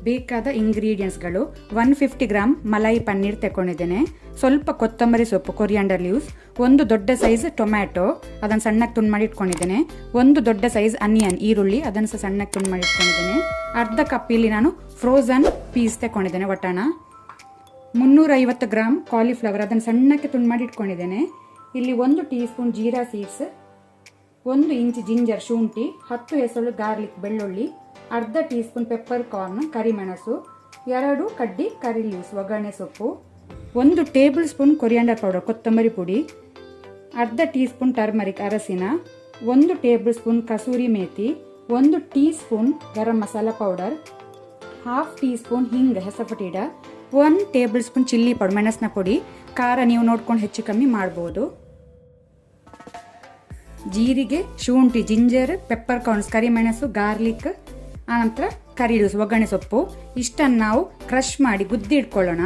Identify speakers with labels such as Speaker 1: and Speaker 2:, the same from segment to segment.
Speaker 1: ಬೇಕಾದ ಇಂಗ್ರೀಡಿಯೆಂಟ್ಸ್ಗಳು 150 ಗ್ರಾಮ್ ಮಲಾಯಿ ಪನ್ನೀರ್ ತಗೊಂಡಿದ್ದೇನೆ, ಸ್ವಲ್ಪ ಕೊತ್ತಂಬರಿ ಸೊಪ್ಪು ಕೊರಿಯಾಂಡರ್ ಲೀವ್ಸ್, ಒಂದು ದೊಡ್ಡ ಸೈಜ್ ಟೊಮ್ಯಾಟೊ ಅದನ್ನು ಸಣ್ಣಕ್ಕೆ ತುಂಡು ಮಾಡಿ ಇಟ್ಕೊಂಡಿದ್ದೇನೆ, ಒಂದು ದೊಡ್ಡ ಸೈಜ್ ಅನಿಯನ್ ಈರುಳ್ಳಿ ಅದನ್ನು ಸಹ ಸಣ್ಣಕ್ಕೆ ತುಂಡು ಮಾಡಿ ಇಟ್ಕೊಂಡಿದ್ದೇನೆ, ಅರ್ಧ ಕಪ್ ಇಲ್ಲಿ ನಾನು ಫ್ರೋಝನ್ ಪೀಸ್ ತಗೊಂಡಿದ್ದೇನೆ ವಟಾಣ, 350 ಗ್ರಾಮ್ ಕಾಲಿಫ್ಲವರ್ ಅದನ್ನು ಸಣ್ಣಕ್ಕೆ ತುಂಡು ಮಾಡಿ ಇಟ್ಕೊಂಡಿದ್ದೇನೆ, ಇಲ್ಲಿ 1 tea spoon jeera seeds, 1 inch ginger ಶುಂಠಿ, 10 ಎಸಳು ಗಾರ್ಲಿಕ್ ಬೆಳ್ಳುಳ್ಳಿ, ಅರ್ಧ ಟೀ ಸ್ಪೂನ್ ಪೆಪ್ಪರ್ ಕಾರ್ನ್ ಕರಿಮೆಣಸು, 2 ಕಡ್ಡಿ ಕರಿ ಲೀವ್ಸ್ ಒಗ್ಗರಣೆ ಸೊಪ್ಪು, 1 ಟೇಬಲ್ ಸ್ಪೂನ್ ಕೊರಿಯಾಂಡರ್ ಪೌಡರ್ ಕೊತ್ತಂಬರಿ ಪುಡಿ, ಅರ್ಧ ಟೀ ಸ್ಪೂನ್ ಟರ್ಮರಿಕ್ ಅರಸಿನ, 1 tablespoon kasuri methi, 1 teaspoon garam masala powder, half teaspoon hing asafoetida, 1 tablespoon chilli powder ಮೆಣಸಿನ ಪುಡಿ, ಖಾರ ನೀವು ನೋಡ್ಕೊಂಡು ಹೆಚ್ಚು ಕಮ್ಮಿ ಮಾಡ್ಬೋದು, ಜೀರಿಗೆ ಶುಂಠಿ ಜಿಂಜರ್ ಪೆಪ್ಪರ್ ಕಾರ್ನ್ಸ್ ಕರಿಮೆಣಸು ಗಾರ್ಲಿಕ್, ಆನಂತರ ಕರಿ ಲೀವ್ಸ್ ಒಗ್ಗರಣೆ ಸೊಪ್ಪು ಇಷ್ಟನ್ನು ನಾವು ಕ್ರಷ್ ಮಾಡಿ ಗುದ್ದಿ ಇಟ್ಕೊಳ್ಳೋಣ.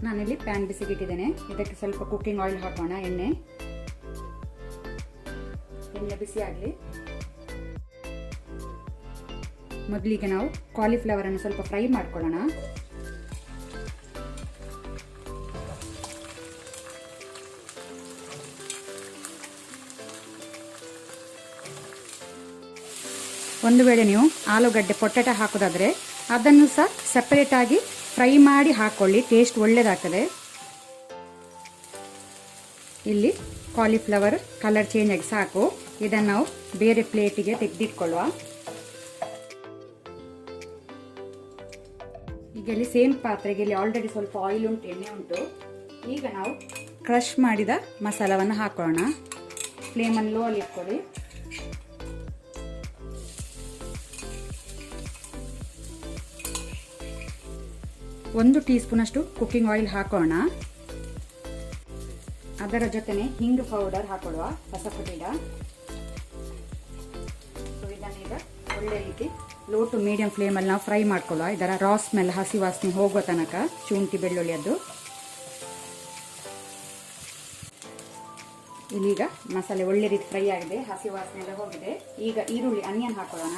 Speaker 1: ನಾನಿಲ್ಲಿ ಪ್ಯಾನ್ ಬಿಸಿಗಿಟ್ಟಿದ್ದೇನೆ, ಇದಕ್ಕೆ ಸ್ವಲ್ಪ ಕುಕ್ಕಿಂಗ್ ಆಯಿಲ್ ಹಾಕೋಣ. ಎಣ್ಣೆ ಬಿಸಿ ಆಗಲಿ. ಮೊದಲಿಗೆ ನಾವು ಕಾಲಿಫ್ಲವರ್ ಅನ್ನು ಸ್ವಲ್ಪ ಫ್ರೈ ಮಾಡ್ಕೊಳ್ಳೋಣ. ಒಂದು ವೇಳೆ ನೀವು ಆಲೂಗಡ್ಡೆ ಪೊಟ್ಯಾಟೊ ಹಾಕೋದಾದ್ರೆ ಅದನ್ನು ಸಹ ಸೆಪರೇಟ್ ಆಗಿ ಫ್ರೈ ಮಾಡಿ ಹಾಕೊಳ್ಳಿ, ಟೇಸ್ಟ್ ಒಳ್ಳೆಯದಾಗ್ತದೆ. ಇಲ್ಲಿ ಕಾಲಿಫ್ಲವರ್ ಕಲರ್ ಚೇಂಜ್ ಆಗಿ ಸಾಕು, ಇದನ್ನು ನಾವು ಬೇರೆ ಪ್ಲೇಟಿಗೆ ತೆಗೆದಿಟ್ಕೊಳ್ಳುವ. ಈಗ ಇಲ್ಲಿ ಸೇಮ್ ಪಾತ್ರೆಗೆ ಇಲ್ಲಿ ಆಲ್ರೆಡಿ ಸ್ವಲ್ಪ ಆಯಿಲ್ ಉಂಟು, ಎಣ್ಣೆ ಉಂಟು. ಈಗ ನಾವು ಕ್ರಷ್ ಮಾಡಿದ ಮಸಾಲವನ್ನು ಹಾಕೋಣ. ಫ್ಲೇಮನ್ನು ಲೋ ಅಲ್ಲಿ ಇಟ್ಕೊಳ್ಳಿ. ಒಂದು ಟೀ ಸ್ಪೂನ್ ಅಷ್ಟು ಕುಕ್ಕಿಂಗ್ ಆಯಿಲ್ ಹಾಕೋಣ. ಅದರ ಜೊತೆನೆ ಹಿಂಗ್ ಪೌಡರ್ ಹಾಕೊಳ್ಳುವ ಹೊಸಪುಟಿಡ. ಇದನ್ನೀಗ ಒಳ್ಳೆ ರೀತಿ ಲೋ ಟು ಮೀಡಿಯಂ ಫ್ಲೇಮಲ್ಲಿ ನಾವು ಫ್ರೈ ಮಾಡ್ಕೊಳ್ಳುವ. ಇದರ ರಾ ಸ್ಮೆಲ್ ಹಸಿ ವಾಸನೆ ಹೋಗೋ ತನಕ ಶುಂಠಿ ಬೆಳ್ಳುಳ್ಳಿಯದ್ದು. ಇಲ್ಲೀಗ ಮಸಾಲೆ ಒಳ್ಳೆ ರೀತಿ ಫ್ರೈ ಆಗಿದೆ, ಹಸಿ ವಾಸನೆ ಎಲ್ಲ ಹೋಗಿದೆ. ಈಗ ಈರುಳ್ಳಿ ಆನಿಯನ್ ಹಾಕೊಳ್ಳೋಣ.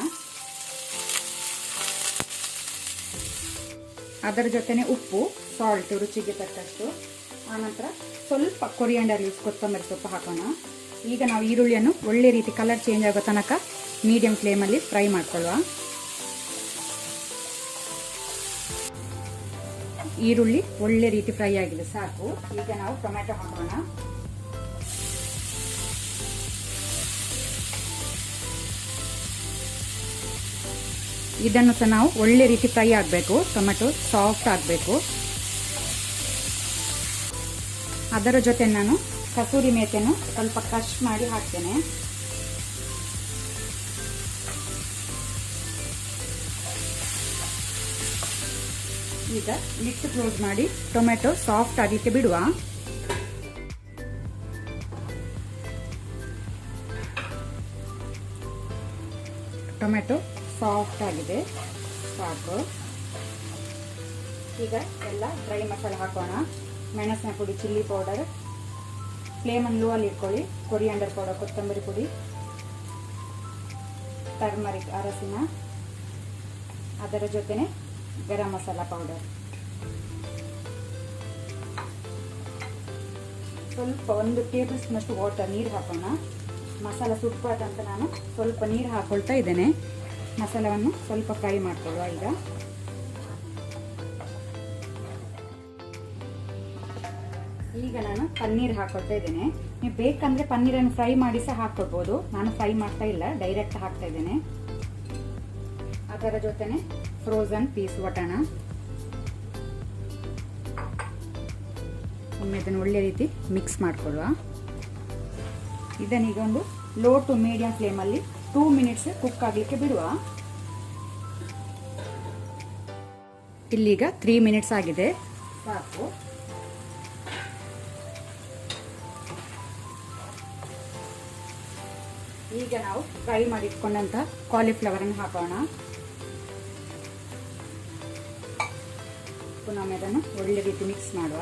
Speaker 1: ಅದರ ಜೊತೆನೆ ಉಪ್ಪು ಸಾಲ್ಟ್ ರುಚಿಗೆ ತಕ್ಕಷ್ಟು, ಆನಂತರ ಸ್ವಲ್ಪ ಕೊರಿಯಾಂಡರ್ ಲೀವ್ಸ್ ಕೊತ್ತಂಬರಿ ಸೊಪ್ಪು ಹಾಕೋಣ. ಈಗ ನಾವು ಈರುಳ್ಳಿಯನ್ನು ಒಳ್ಳೆ ರೀತಿ ಕಲರ್ ಚೇಂಜ್ ಆಗೋ ತನಕ ಮೀಡಿಯಂ ಫ್ಲೇಮಲ್ಲಿ ಫ್ರೈ ಮಾಡ್ಕೊಳ್ಳುವ. ಈರುಳ್ಳಿ ಒಳ್ಳೆ ರೀತಿ ಫ್ರೈ ಆಗಿದೆ, ಸಾಕು. ಈಗ ನಾವು ಟೊಮ್ಯಾಟೊ ಹಾಕೋಣ. ಇದನ್ನು ಸಹ ನಾವು ಒಳ್ಳೆ ರೀತಿ ಫ್ರೈ ಆಗಬೇಕು, ಟೊಮೆಟೊ ಸಾಫ್ಟ್ ಆಗಬೇಕು. ಅದರ ಜೊತೆ ನಾನು ಕಸೂರಿ ಮೇಥಿಯನ್ನು ಸ್ವಲ್ಪ ಕ್ರಷ್ ಮಾಡಿ ಹಾಕ್ತೇನೆ. ಈಗ ಲಿಡ್ ಕ್ಲೋಸ್ ಮಾಡಿ ಟೊಮೆಟೊ ಸಾಫ್ಟ್ ಆಗಿಕ್ಕೆ ಬಿಡುವ. ಟೊಮೆಟೊ ಸಾಫ್ಟ್ ಆಗಿದೆ, ಸಾಕು. ಈಗ ಎಲ್ಲ ಡ್ರೈ ಮಸಾಲೆ ಹಾಕೋಣ. ಮೆಣಸಿನ ಪುಡಿ, ಚಿಲ್ಲಿ ಪೌಡರ್, ಫ್ಲೇಮನ್ನು ಲೋ ಅಲ್ಲಿ ಇಟ್ಕೊಳ್ಳಿ. ಕೊರಿಯಾಂಡರ್ ಪೌಡರ್ ಕೊತ್ತಂಬರಿ ಪುಡಿ, ಟರ್ಮರಿಕ್ ಅರಸಿನ, ಅದರ ಜೊತೆನೆ ಗರಂ ಮಸಾಲ ಪೌಡರ್, ಸ್ವಲ್ಪ 1 ಟೇಬಲ್ ಸ್ಪೂನ್ ಅಷ್ಟು ವಾಟರ್ ನೀರು ಹಾಕೋಣ. ಮಸಾಲ ಸುಟ್ಬಾರ್ದಂತ ನಾನು ಸ್ವಲ್ಪ ನೀರು ಹಾಕೊಳ್ತಾ ಇದ್ದೇನೆ. ಮಸಾಲವನ್ನು ಸ್ವಲ್ಪ ಫ್ರೈ ಮಾಡ್ಕೊಳ್ಳುವ. ಈಗ ನಾನು ಪನ್ನೀರ್ ಹಾಕೊಳ್ತಾ ಇದ್ದೇನೆ. ನೀವು ಬೇಕಂದ್ರೆ ಪನ್ನೀರನ್ನು ಫ್ರೈ ಮಾಡಿ ಸಹ ಹಾಕೊಳ್ಬೋದು. ನಾನು ಫ್ರೈ ಮಾಡ್ತಾ ಇಲ್ಲ, ಡೈರೆಕ್ಟ್ ಹಾಕ್ತಾ ಇದ್ದೇನೆ. ಅದರ ಜೊತೆನೆ ಫ್ರೋಝನ್ ಪೀಸ್ ವಟಾಣ. ಒಮ್ಮೆ ಇದನ್ನು ಒಳ್ಳೆ ರೀತಿ ಮಿಕ್ಸ್ ಮಾಡ್ಕೊಳ್ಳುವ. ಇದನ್ನೀಗ ಒಂದು ಲೋ ಟು ಮೀಡಿಯಂ ಫ್ಲೇಮಲ್ಲಿ 2 ಮಿನಿಟ್ಸ್ ಕುಕ್ ಆಗಲಿಕ್ಕೆ ಬಿಡುವ. ಇಲ್ಲೀಗ 3 ಮಿನಿಟ್ಸ್ ಆಗಿದೆ, ಸಾಕು. ಈಗ ನಾವು ಫ್ರೈ ಮಾಡಿ ಇಟ್ಕೊಂಡಂತ ಕಾಲಿಫ್ಲವರ್ ಅನ್ನು ಹಾಕೋಣ. ಪುನಃ ಅದನ್ನು ಒಳ್ಳೆ ರೀತಿ ಮಿಕ್ಸ್ ಮಾಡುವ.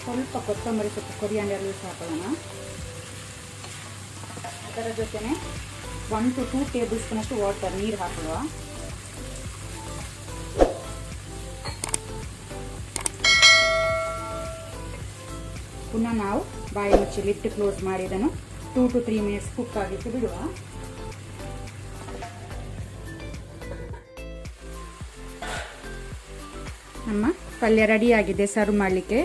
Speaker 1: ಸ್ವಲ್ಪ ಕೊತ್ತಂಬರಿ ಸೊಪ್ಪು ಕೊರಿಯಾಂಡರ್ ಲೀವ್ಸ್ ಹಾಕೊಳ್ಳೋಣ. ಅದರ ಜೊತೆನೆ 1 to 2 ಟೇಬಲ್ ಸ್ಪೂನ್ ಅಷ್ಟು ವಾಟರ್, ನೀರು ಹಾಕುವ. ಪುನಃ ನಾವು ಬಾಯಿ ಮುಚ್ಚಿ ಲಿಡ್ ಕ್ಲೋಸ್ ಮಾಡಿ ಇದನ್ನು 2 to 3 ಮಿನಿಟ್ಸ್ ಕುಕ್ ಆಗಲಿಕ್ಕೆ ಬಿಡುವ. ನಮ್ಮ ಪಲ್ಯ ರೆಡಿಯಾಗಿದೆ ಸರ್ವ್ ಮಾಡಲಿಕ್ಕೆ.